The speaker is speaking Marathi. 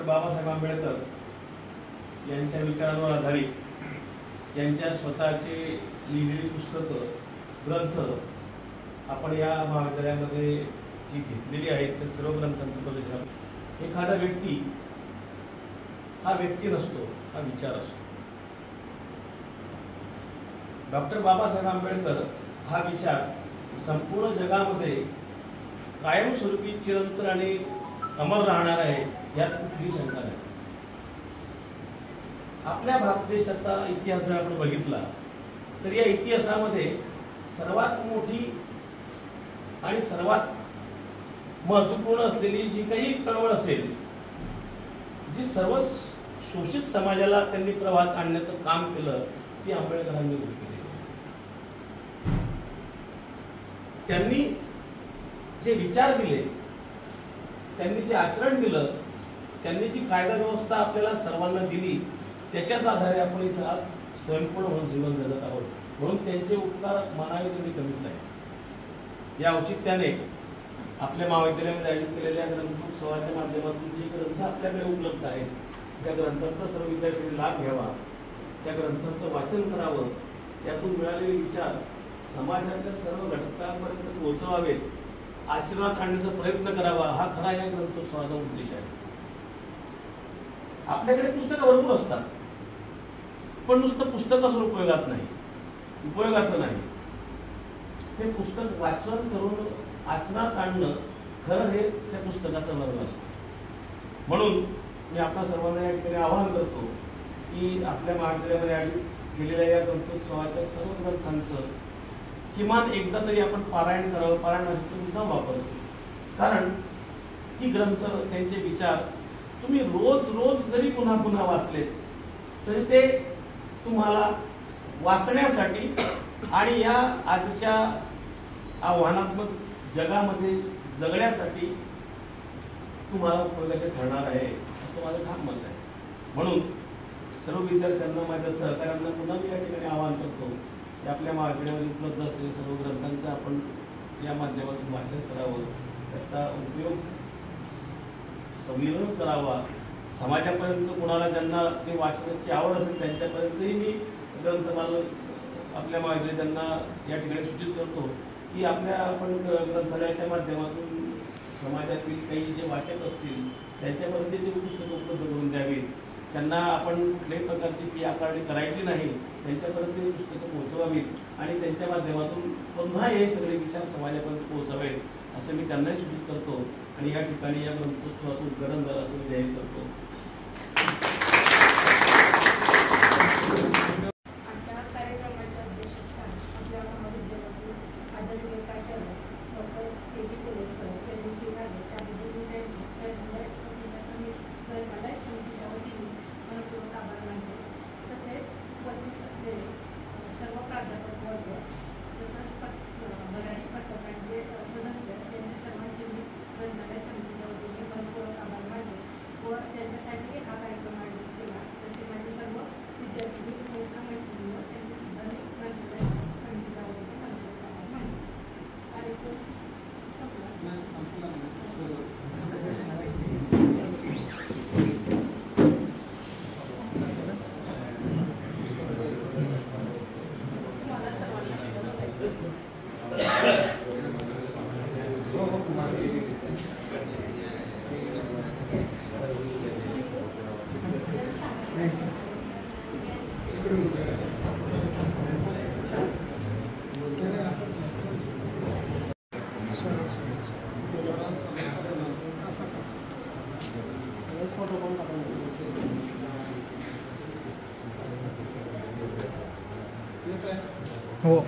बाबासाहेब आंबेडकर यांच्या विचारांवर आधारित यांच्या स्वतःचे लिहिलेली पुस्तकं ग्रंथ आपण या महाविद्यालयामध्ये जी घेतलेली आहेत त्या सर्व ग्रंथांचं प्रदर्शन. एखादा व्यक्ती हा व्यक्ती नसतो, हा विचार असतो. डॉक्टर बाबासाहेब आंबेडकर हा विचार संपूर्ण जगामध्ये कायमस्वरूपी चिरंतन आणि अमर राहणार आहे यात कुठलीही शंका नाही. आपल्या भारत देशाचा इतिहास जर आपण बघितला तर या इतिहासामध्ये सर्वात मोठी आणि सर्वात महत्वपूर्ण असलेली जी काही चळवळ असेल, जी सर्व शोषित समाजाला त्यांनी प्रवाहात आणण्याचं काम केलं, ती आंबेडकरांनी केली. त्यांनी जे विचार दिले, त्यांनी जे आचरण दिलं, त्यांनी जी कायदा व्यवस्था आपल्याला सर्वांना दिली, त्याच्याच आधारे आपण इथं आज स्वयंपूर्ण म्हणून जीवन जगत आहोत. म्हणून त्यांचे उपकार मानावे तेवढे कमीच आहे. या औचित्याने आपल्या महाविद्यालयामध्ये आयोजित केलेल्या ग्रंथोत्सवाच्या माध्यमातून जे ग्रंथ आपल्याकडे उपलब्ध आहेत त्या ग्रंथांचा सर्व विद्यार्थ्यांनी लाभ घ्यावा, त्या ग्रंथांचं वाचन करावं, त्यातून मिळालेले विचार समाजातल्या सर्व घटकांपर्यंत पोहोचवावेत, आचरणात आणण्याचा प्रयत्न करावा, हा खरा या ग्रंथोत्सवाचा उद्देश आहे. आपल्याकडे पुस्तकं भरपूर असतात, पण नुसतं पुस्तक असं उपयोगात नाही, उपयोगाचं नाही. ते पुस्तक वाचन करून आचरणात आणणं खरं हे त्या पुस्तकाचं वर्ग असतं. म्हणून मी आपल्या सर्वांना या ठिकाणी आवाहन करतो की आपल्या महाविद्यालयामध्ये आयोजित केलेल्या या ग्रंथोत्सवाच्या सर्व ग्रंथांचं किमान एकदा तरी आपण पारायण करावं. पारायण न वापरतो, कारण ही ग्रंथ, त्यांचे विचार तुम्ही रोज रोज जरी पुन्हा पुन्हा वाचले तरी ते तुम्हाला वाचण्यासाठी आणि या आजच्या आव्हानात्मक जगामध्ये जगण्यासाठी तुम्हाला उपयोगाचे ठरणार आहे, असं माझं ठाम मत आहे. म्हणून सर्व विद्यार्थ्यांना, माझ्या सहकाऱ्यांना पुन्हा मी या ठिकाणी आवाहन करतो की आपल्या महाविद्यालयामध्ये उपलब्ध असलेले सर्व ग्रंथांचं आपण या माध्यमातून वाचन करावं, त्याचा उपयोग सविनय करावा. समाजापर्यंत कोणाला ज्यांना ते वाचण्याची आवड असेल त्यांच्यापर्यंतही मी ग्रंथमाला आपल्या महाविद्यालयांना या ठिकाणी सूचित करतो की आपल्या आपण ग्रंथालयाच्या माध्यमातून समाजातील काही जे वाचक असतील त्यांच्यापर्यंत ते पुस्तकं उपलब्ध करून द्यावीत. त्यांना आपण कुठल्याही प्रकारची फी आकारणी करायची नाही, त्यांच्यापर्यंत ही पुस्तकं पोहोचवावीत आणि त्यांच्या माध्यमातून पुन्हा हे सगळे विचार समाजापर्यंत पोहोचावेत, असं मी त्यांनाही सूचित करतो. आणि या ठिकाणी या ग्रंथोत्सवाचं उद्घाटन झालं असं मी जाहीर करतो. सर्व प्राध्यापक वर्ग तसंच मराठी पत्रकारांचे सदस्य यांच्या सर्वांचे मी ग्रंथालय समितीच्या वतीने मनपूर्वक आभार मानले व त्यांच्यासाठी हा कार्यक्रम आयोजित केला. तसे माझे सर्व विद्यार्थी मोठ्या मैत्रिणींवर त्यांच्यासुद्धा मी ग्रंथालय समितीच्या वतीने मनपूर्वक आभार मानले. कार्यक्रम संपला. हो.